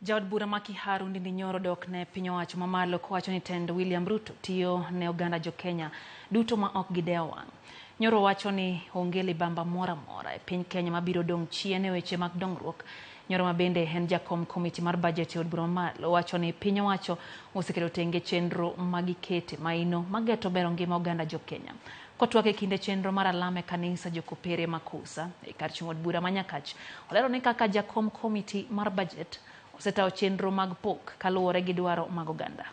Jaod bura Kiharu Ndindi Nyoro dok ne piny owacho mamalo kowacho ni tend William Ruto tiyo ne oganda jo Kenya duto ma ok gidewo wang'. Nyoro wacho ni onge libamba mora mora e piny Kenya mabiro dong' chien e weche mag dongruok. Nyoro ma bende en jakom komiti mar budget e od bura mamalo wacho ni piny owacho oseketo tenge chenro magikete maino mageto bero ngima oganda jo Kenya. Kotwak e kinde chenro mar alame kanisa jokopere makusa e kar chung' od bura manyakach olero ni kaka jakom komiti mar budget osetao chenro mag pok kaluwore gi dwaro mag oganda.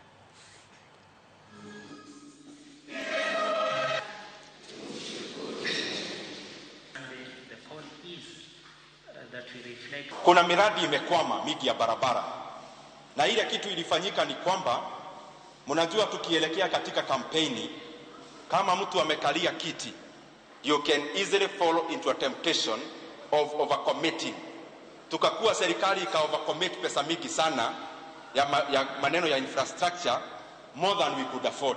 Kuna miradi imekwama mingi ya barabara, na ile kitu ilifanyika ni kwamba mnajua tukielekea katika kampeni, kama mtu amekalia kiti, you can easily fall into a temptation of overcommitting. Tukakuwa serikali ika-overcommit pesa mingi sana ya maneno ya infrastructure, more than we could afford.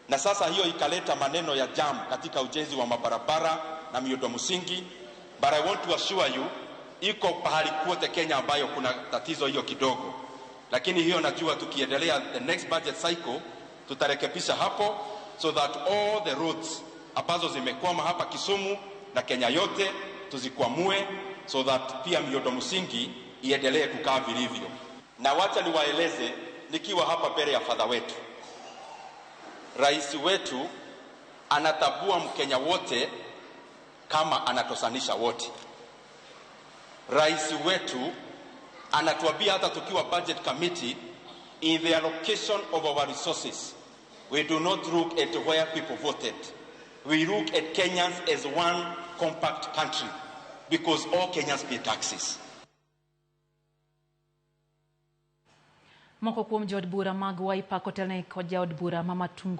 Na sasa hiyo ikaleta maneno ya jam katika ujenzi wa mabarabara na miundo msingi. But I want to assure you, iko pahali kote Kenya ambayo kuna tatizo hiyo kidogo. Lakini hiyo najua tukiendelea the next budget cycle, tutarekebisha hapo so that all the roads ambazo zimekwama hapa Kisumu na Kenya yote tuzikwamue, so that pia miundo msingi iendelee kukaa vilivyo. Na wacha niwaeleze nikiwa hapa mbele ya father wetu. Rais wetu anatabua Mkenya wote kama anatosanisha wote. Rais wetu anatuambia hata tukiwa budget committee, in the allocation of our resources, we do not look at where people voted. We look at Kenyans as one compact country, because all Kenyans pay taxes. Moko kuom jaod bura mag Wiper kotelne kod jaod bura Mama Tungo